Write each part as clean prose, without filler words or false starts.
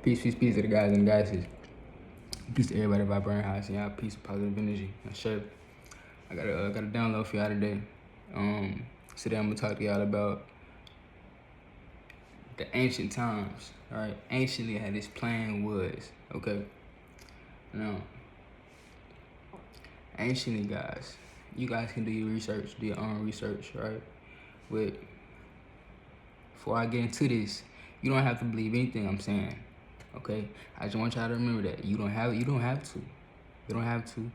Peace to the guys and the guys. Peace to everybody about Burn House. Y'all, peace, positive energy. Sure. I got a download for y'all today. Today I'm gonna talk to y'all about the ancient times. All right, anciently how this plan was. Okay. Now, anciently, guys, you guys can do your research, do your own research, right? But before I get into this, you don't have to believe anything I'm saying. Okay, I just want y'all to remember that you don't have to. You don't have to.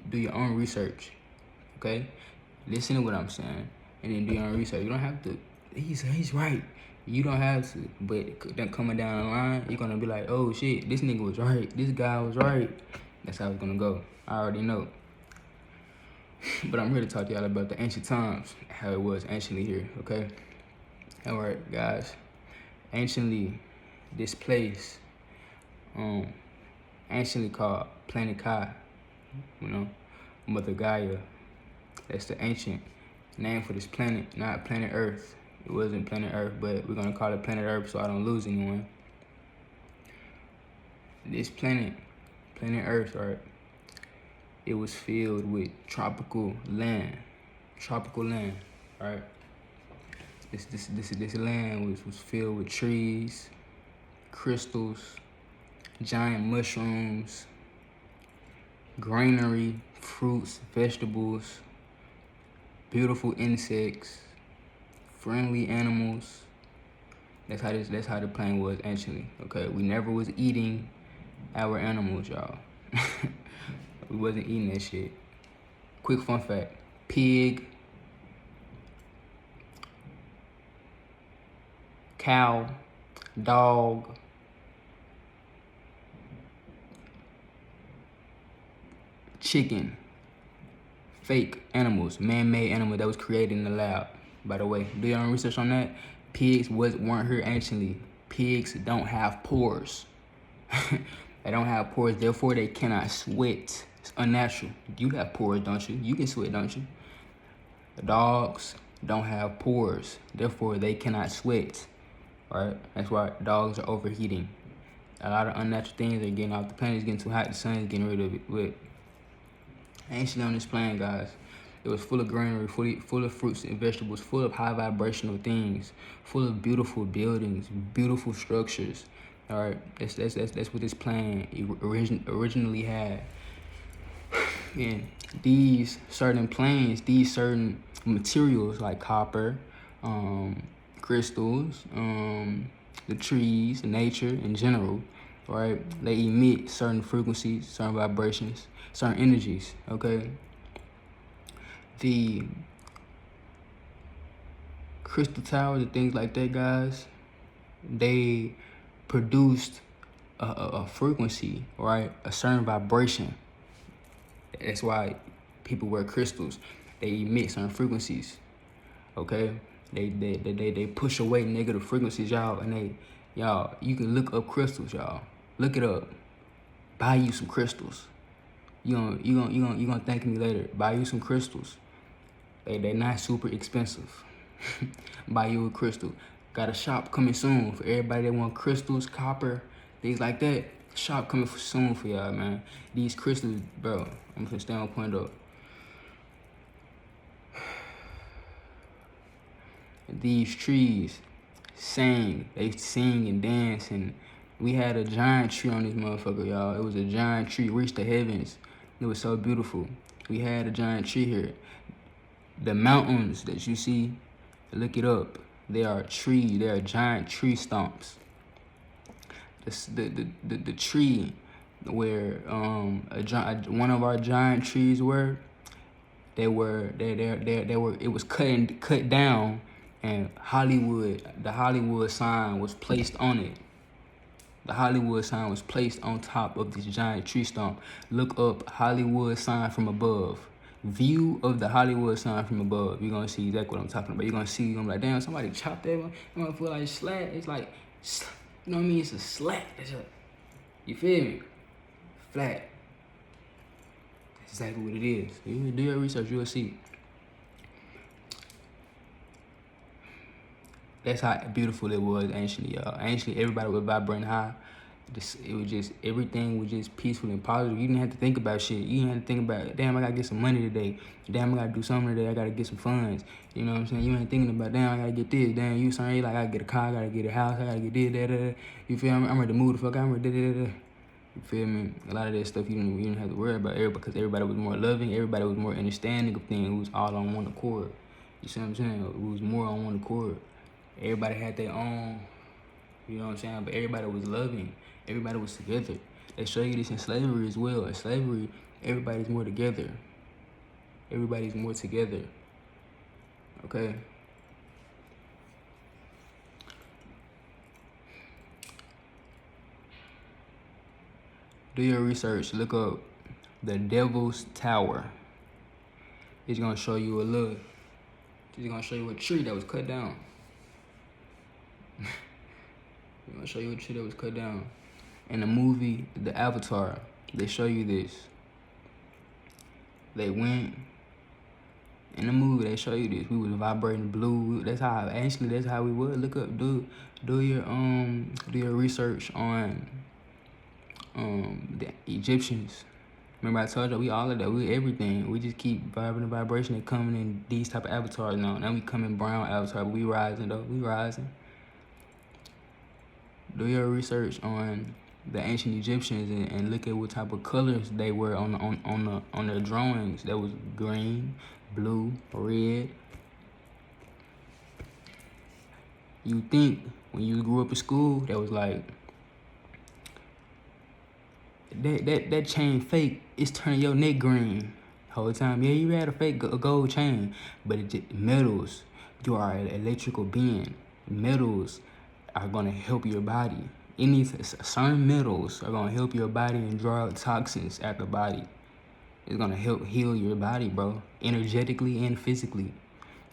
Do your own research. Okay, listen to what I'm saying, and then do your own research. You don't have to. He's right. You don't have to. But then coming down the line, you're gonna be like, oh shit, this nigga was right. This guy was right. That's how it's gonna go. I already know. But I'm here to talk to y'all about the ancient times, how it was anciently here. Okay. All right, guys. Anciently, this place, anciently called Planet Kai, Mother Gaia. That's the ancient name for this planet, not planet Earth. It wasn't planet Earth, but we're gonna call it planet Earth so I don't lose anyone. This planet Earth, right? It was filled with tropical land, right? This land was filled with trees, crystals, giant mushrooms, greenery, fruits, vegetables, beautiful insects, friendly animals. That's how the planet was anciently. Okay, we never was eating our animals, y'all. We wasn't eating that shit. Quick fun fact: pig, cow, dog, chicken, fake animals, man-made animals that was created in the lab. By the way, do your own research on that. Pigs weren't here anciently. Pigs don't have pores. They don't have pores, therefore they cannot sweat. It's unnatural. You have pores, don't you? You can sweat, don't you? The dogs don't have pores, therefore they cannot sweat. Right? That's why dogs are overheating. A lot of unnatural things are getting off the planet. It's getting too hot. The sun is getting rid of it. But anciently on this planet, guys, it was full of greenery, full of fruits and vegetables, full of high vibrational things, full of beautiful buildings, beautiful structures. All right, that's what this planet originally had. And these certain planes, these certain materials like copper, crystals, the trees, nature in general, right? They emit certain frequencies, certain vibrations, certain energies, okay? The crystal towers and things like that, guys, they produced a frequency, right? A certain vibration. That's why people wear crystals. They emit certain frequencies, okay? They push away negative frequencies, y'all, and y'all, you can look up crystals, y'all. Look it up. Buy you some crystals. You gonna thank me later. Buy you some crystals. They're not super expensive. Buy you a crystal. Got a shop coming soon for everybody that want crystals, copper, things like that. Shop coming soon for y'all, man. These crystals, bro, I'm gonna stay on point though. These trees they sing and dance, and we had a giant tree on this motherfucker, y'all. It was a giant tree, reached the heavens. It was so beautiful. We had a giant tree here. The mountains that you see, look it up. They are trees. They are giant tree stumps. The tree where one of our giant trees were, it was cut down, and the Hollywood sign was placed on it. The Hollywood sign was placed on top of this giant tree stump. Look up Hollywood sign from above. View of the Hollywood sign from above. You're gonna see exactly what I'm talking about. You're gonna see, you're gonna be like, damn, somebody chopped that one. I'm gonna feel like slat. It's like, you know what I mean? It's a slat. You feel me? Flat. That's exactly what it is. You do your research, you'll see. That's how beautiful it was anciently, y'all. Anciently, everybody was vibrating high. It was just, everything was just peaceful and positive. You didn't have to think about shit. You didn't have to think about, damn, I gotta get some money today. Damn, I gotta do something today. I gotta get some funds. You know what I'm saying? You ain't thinking about, damn, I gotta get this. Damn, you saying, like, I gotta get a car, I gotta get a house, I gotta get this, that, that. You feel me? I'm ready to move the fuck out. I'm ready to da. You feel me? A lot of that stuff you didn't have to worry about, because everybody was more loving. Everybody was more understanding of things. It was all on one accord. You see what I'm saying? It was more on one accord. Everybody had their own, you know what I'm saying? But everybody was loving. Everybody was together. They show you this in slavery as well. In slavery, everybody's more together. Everybody's more together. Okay? Do your research. Look up the Devil's Tower. It's gonna show you a look. It's gonna show you a tree that was cut down. It's gonna show you a tree that was cut down. In the movie, The Avatar, they show you this. They went, in the movie, they show you this. We was vibrating blue. That's how we would. Look up, do your research on the Egyptians. Remember I told you, we all of that, we everything. We just keep vibrating the vibration and coming in these type of avatars now. Now we come in brown avatar, but we rising though, we rising. Do your research on the ancient Egyptians and look at what type of colors they were on their drawings. That was green, blue, red. You think when you grew up in school, that was like, that chain fake, it's turning your neck green the whole time. Yeah, you had a fake gold chain, but metals, you are an electrical being. Metals are gonna help your body. Certain metals are gonna help your body and draw out toxins out the body. It's gonna help heal your body, bro, energetically and physically.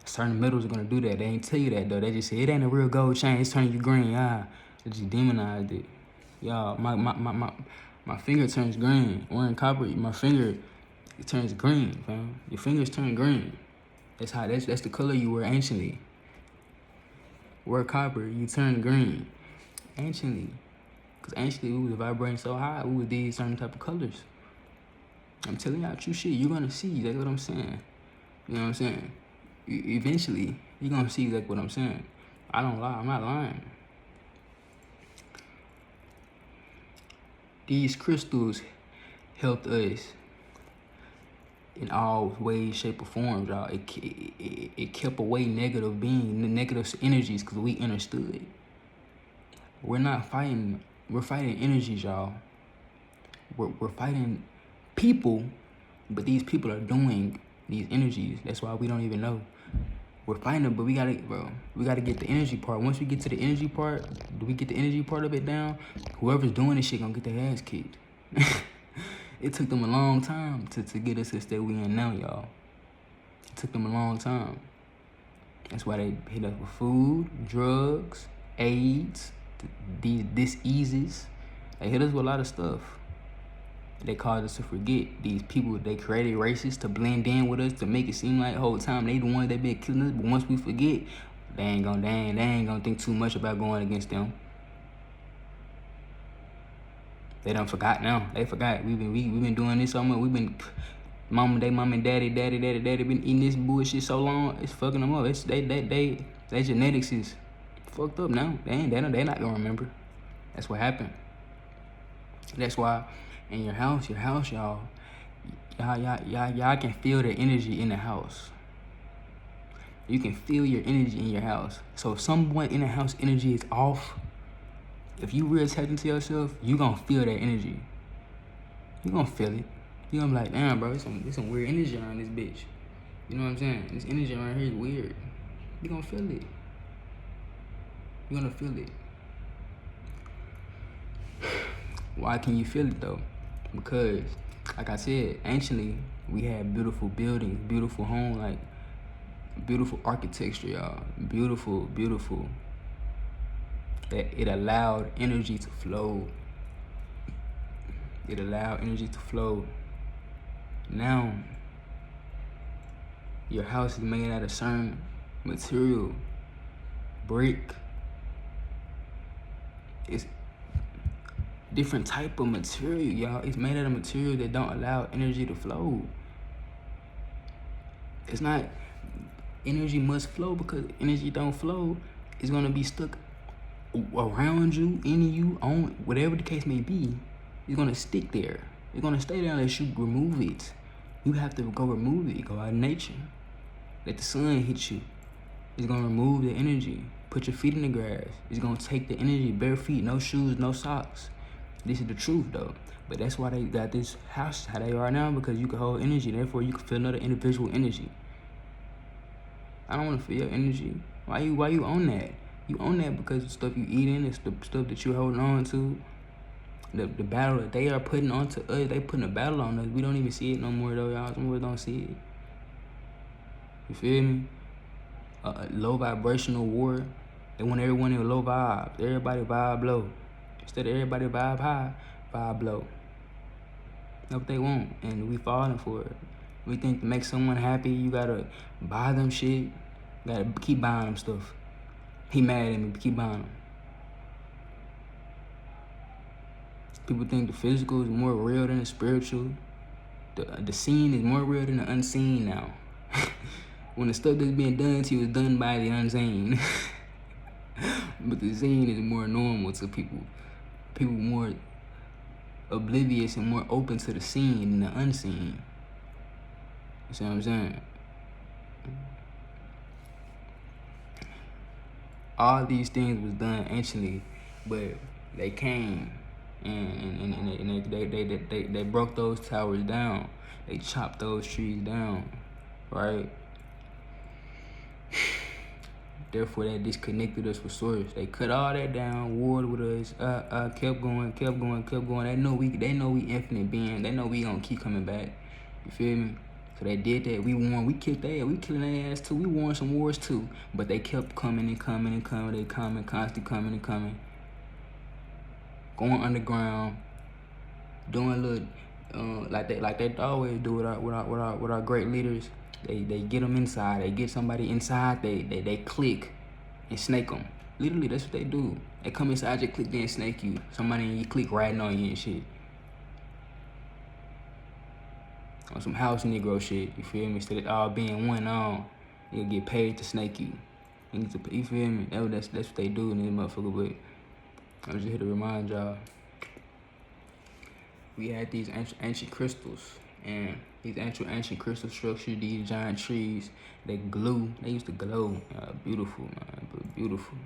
Certain metals are gonna do that. They ain't tell you that though. They just say it ain't a real gold chain. It's turning you green. They just demonized it. Y'all, my finger turns green. Wearing copper, my finger, it turns green, fam. Your fingers turn green. That's the color you were anciently. Wear copper, you turn green. Anciently. Because anciently we was vibrating so high, we would these certain type of colors. I'm telling y'all true shit, you're gonna see, that's what I'm saying. You know what I'm saying? Eventually, you're gonna see like what I'm saying. I don't lie, I'm not lying. These crystals helped us in all ways, shape, or forms, y'all. It kept away negative energies, because we understood. We're not fighting, we're fighting energies, y'all. We're fighting people, but these people are doing these energies. That's why we don't even know. We're fighting them, but we gotta get the energy part. Once we get to the energy part, do we get the energy part of it down? Whoever's doing this shit gonna get their ass kicked. It took them a long time to get us to the state we in now, y'all. It took them a long time. That's why they hit us with food, drugs, AIDS, these diseases. They hit us with a lot of stuff. They caused us to forget these people. They created races to blend in with us, to make it seem like the whole time they the ones that been killing us. But once we forget, they ain't gonna think too much about going against them. They done forgot now. They forgot. We've been doing this so much. We've been mom and daddy been eating this bullshit so long. It's fucking them up. They genetics is fucked up now. They not gonna remember. That's what happened. That's why in your house, y'all can feel the energy in the house. You can feel your energy in your house. So if someone in the house energy is off, if you real attached to yourself, you gonna feel that energy. You gonna feel it. You gonna be like, damn, bro, there's some weird energy around this bitch. You know what I'm saying? This energy around here is weird. You gonna feel it. You gonna feel it. Why can you feel it though? Because, like I said, anciently we had beautiful buildings, beautiful home, like beautiful architecture, y'all. Beautiful, beautiful. That it allowed energy to flow. It allowed energy to flow. Now, your house is made out of certain material, brick. It's different type of material, y'all. It's made out of material that don't allow energy to flow. It's not energy must flow, because energy don't flow, it's gonna be stuck around you, in you, on whatever the case may be. It's gonna stick there. It's gonna stay there unless you remove it. You have to go remove it. Go out in nature. Let the sun hit you. It's gonna remove the energy. Put your feet in the grass. It's gonna take the energy. Bare feet, no shoes, no socks. This is the truth though. But that's why they got this house how they are now, because you can hold energy. Therefore, you can feel another individual energy. I don't want to feel your energy. Why you on that? You on that because the stuff you eating, it's the stuff that you're holding on to. The battle that they are putting onto us, they putting a battle on us. We don't even see it no more though, y'all. Some of us don't see it. You feel me? Low vibrational war. They want everyone in low vibes. Everybody vibe low. Instead of everybody vibe high, vibe low. That's what they want, and we falling for it. We think to make someone happy, you gotta buy them shit. You gotta keep buying them stuff. He mad at me, keep buying them. People think the physical is more real than the spiritual. The seen is more real than the unseen now. When the stuff that's being done to you is done by the unseen. But the seen is more normal to people. People more oblivious and more open to the seen than the unseen. You see what I'm saying? All these things was done anciently, but they came and they broke those towers down. They chopped those trees down, right? Therefore, that disconnected us with source. They cut all that down, warred with us, kept going. They know we infinite beings. They know we gonna keep coming back. You feel me? So they did that. We won. We kicked their ass. We killing their ass too. We won some wars too. But they kept coming and coming and coming. They coming, constantly coming and coming. Going underground, doing little, like they always do with our great leaders. They get them inside. They get somebody inside. They click and snake them. Literally, that's what they do. They come inside your clique, then snake you. Somebody in your clique riding on you and shit. On some house Negro shit, you feel me? Instead of all being one on, you'll get paid to snake you. You feel me? That's what they do in this motherfucker. But I'm just here to remind y'all, we had these ancient crystals, and these ancient crystal structures, these giant trees, they used to glow. Beautiful, man, beautiful.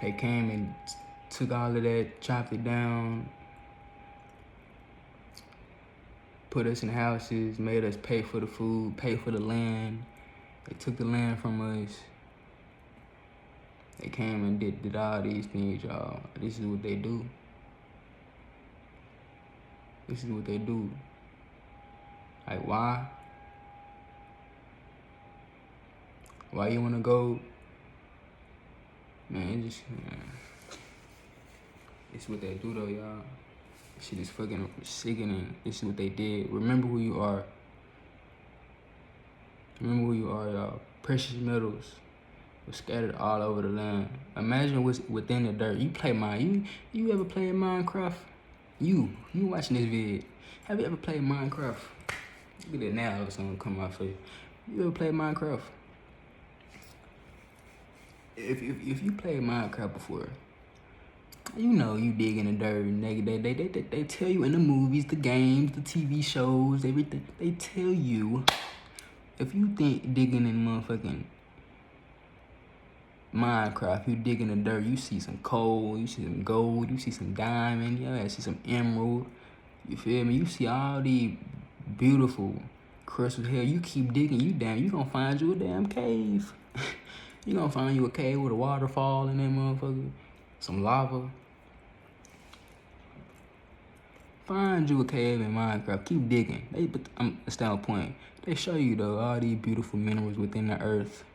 They came and took all of that, chopped it down, put us in houses, made us pay for the food, pay for the land. They took the land from us. They came and did all these things, y'all. This is what they do. This is what they do. Like, why? Why you wanna go? Man, it's what they do though, y'all. This shit is fucking sickening. This is what they did. Remember who you are. Remember who you are, y'all. Precious metals were scattered all over the land. Imagine what's within the dirt. You play you ever played Minecraft? You watching this vid. Have you ever played Minecraft? Look at that now, or something come out for you. You ever played Minecraft? If you played Minecraft before, you know you dig in the dirt. And they tell you in the movies, the games, the TV shows, everything. They tell you, if you think digging in motherfucking Minecraft, you dig in the dirt, you see some coal, you see some gold, you see some diamond, you see some emerald. You feel me? You see all these beautiful crystals. Hell, you keep digging, you gonna find you a damn cave. You gonna find you a cave with a waterfall in that motherfucker, some lava. Find you a cave in Minecraft. Keep digging. That's the point. They show you though all these beautiful minerals within the earth.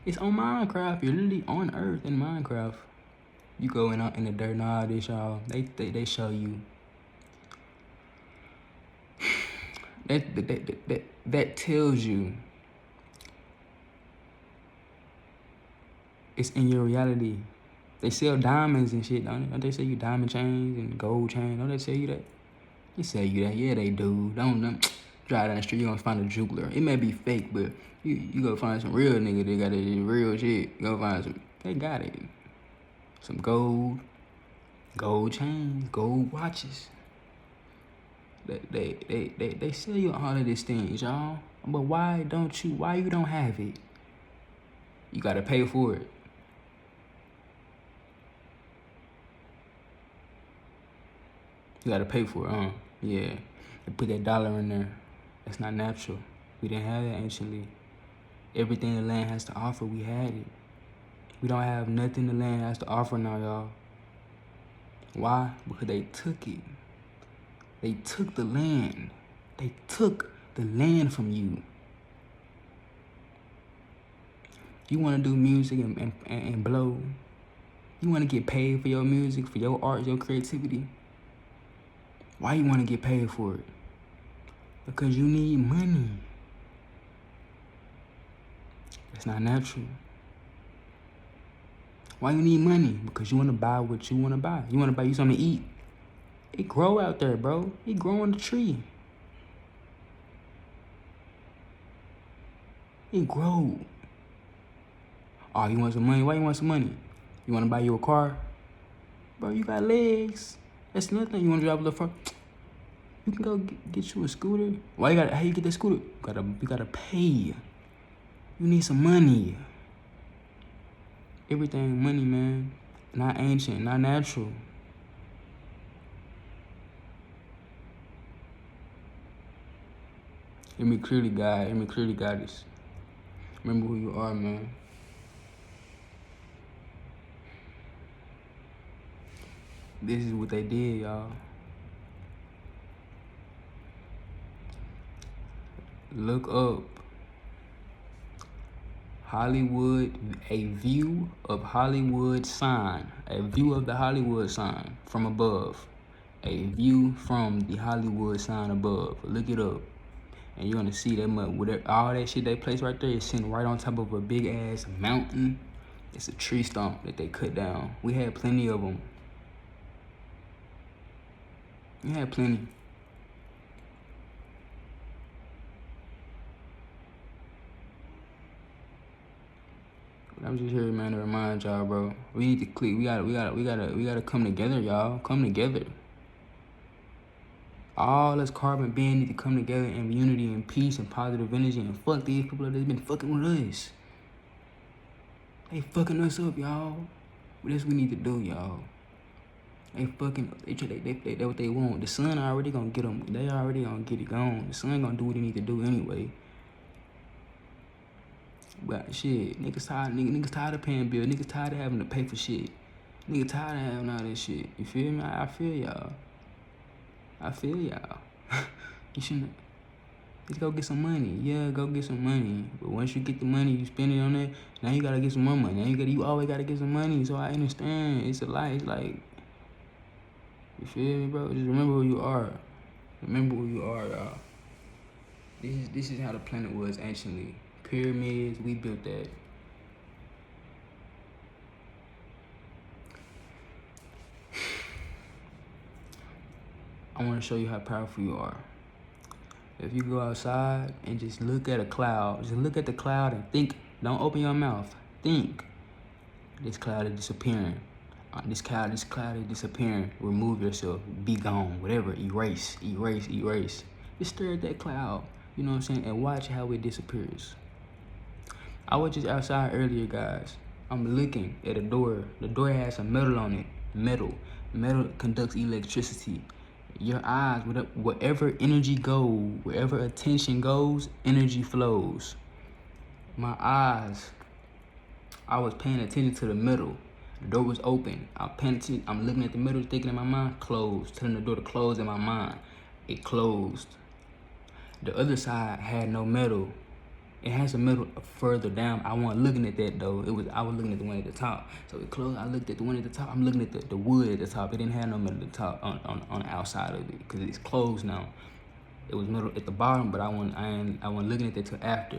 It's on Minecraft. You're literally on Earth in Minecraft. You going out in the dirt and all this, y'all. They show you. That tells you It's in your reality. They sell diamonds and shit, don't they sell you diamond chains and gold chains? Don't they sell you that? They sell you that. Yeah, they do. Don't drive down the street, you gonna find a jeweler. It may be fake, but you go find some real nigga that got it real shit. You go find some, they got it. Some gold chains, gold watches. They sell you all of these things, y'all. But why you don't have it? You gotta pay for it. You gotta pay for it, yeah. They put that dollar in there. That's not natural. We didn't have that anciently. Everything the land has to offer, we had it. We don't have nothing the land has to offer now, y'all. Why? Because they took it. They took the land. They took the land from you. You want to do music and blow. You want to get paid for your music, for your art, your creativity. Why you want to get paid for it? Because you need money. That's not natural. Why you need money? Because you want to buy what you want to buy. You want to buy you something to eat. It grow out there, bro. It grow on the tree. It grow. Oh, you want some money? Why you want some money? You want to buy you a car? Bro, you got legs. That's nothing. You want to drive a little far? You can go get you a scooter. Why you got? How you get that scooter? You gotta pay. You need some money. Everything money, man. Not ancient, not natural. Hear me clearly, God. Hear me clearly, Goddess. Remember who you are, man. This is what they did, y'all. Look up Hollywood, a view of Hollywood sign. A view of the Hollywood sign from above. A view from the Hollywood sign above. Look it up. And you're gonna see that all that shit they place right there is sitting right on top of a big ass mountain. It's a tree stump that they cut down. We had plenty of them. We had plenty. I'm just here, man, to remind y'all, bro. We need to click. We gotta come together, y'all. Come together. All us carbon beings need to come together in unity and peace and positive energy and fuck these people that's been fucking with us. They fucking us up, y'all. That's what we need to do, y'all. They what they want. The sun already gonna get them. They already gonna get it gone. The sun gonna do what he need to do anyway. But shit, niggas tired of paying bills. Niggas tired of having to pay for shit. Niggas tired of having all this shit. You feel me? I feel y'all. You shouldn't. Just go get some money. Yeah, go get some money. But once you get the money, you spend it on that. Now you gotta get some more money. Now you always gotta get some money. So I understand. It's a lie. It's like, you feel me, bro? Just remember who you are. Remember who you are, y'all. This is how the planet was anciently. Pyramids, we built that. I want to show you how powerful you are. If you go outside and just look at a cloud, just look at the cloud and think. Don't open your mouth. Think. This cloud is disappearing. This cloud is disappearing. Remove yourself. Be gone. Whatever. Erase. Just stare at that cloud. You know what I'm saying? And watch how it disappears. I was just outside earlier, guys. I'm looking at a door. The door has some metal on it. Metal conducts electricity. Your eyes, wherever energy goes, wherever attention goes, energy flows. My eyes, I was paying attention to the middle. The door was open. I'm looking at the middle, thinking in my mind, closed. Telling the door to close in my mind. It closed. The other side had no metal. It has a metal further down. I wasn't looking at that though. I was looking at the one at the top. So it closed. I looked at the one at the top. I'm looking at the wood at the top. It didn't have no metal at the top on the outside of it because it's closed now. It was metal at the bottom, but I wasn't looking at that till after.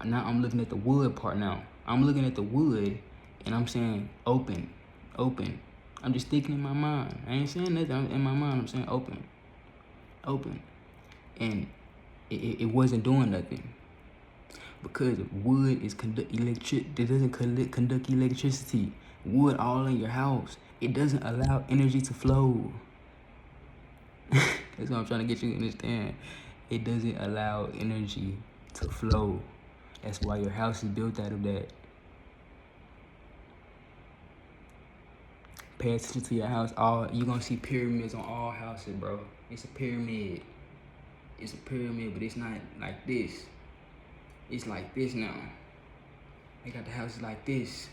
Now I'm looking at the wood part now. I'm looking at the wood, And I'm saying open, open. I'm just thinking in my mind. I ain't saying nothing. I'm in my mind. I'm saying open, open. And it wasn't doing nothing because wood is it doesn't conduct electricity. Wood all in your house. It doesn't allow energy to flow. That's what I'm trying to get you to understand. It doesn't allow energy to flow. That's why your house is built out of that. Pay attention to your house. You're gonna see pyramids on all houses, bro. It's a pyramid. It's a pyramid, but it's not like this. It's like this now. They got the houses like this.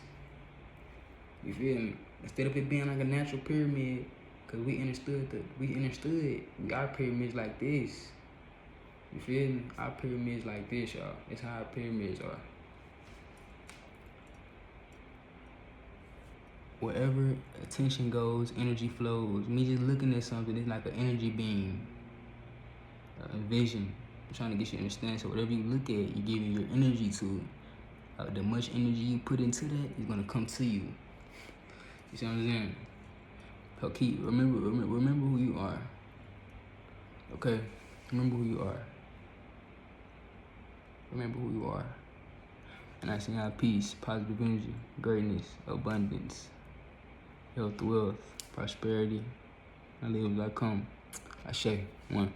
You feel me? Instead of it being like a natural pyramid, cause we understood our pyramids like this. You feel me? Our pyramids like this, y'all. That's how our pyramids are. Wherever attention goes, energy flows. Me just looking at something, it's like an energy beam, a vision. I'm trying to get you to understand. So whatever you look at, you're giving your energy to. The much energy you put into that is gonna come to you. You see what I'm saying? So remember who you are. Okay? Remember who you are. Remember who you are. And I send out peace, positive energy, greatness, abundance, health, wealth, prosperity. I live as I come. I say one.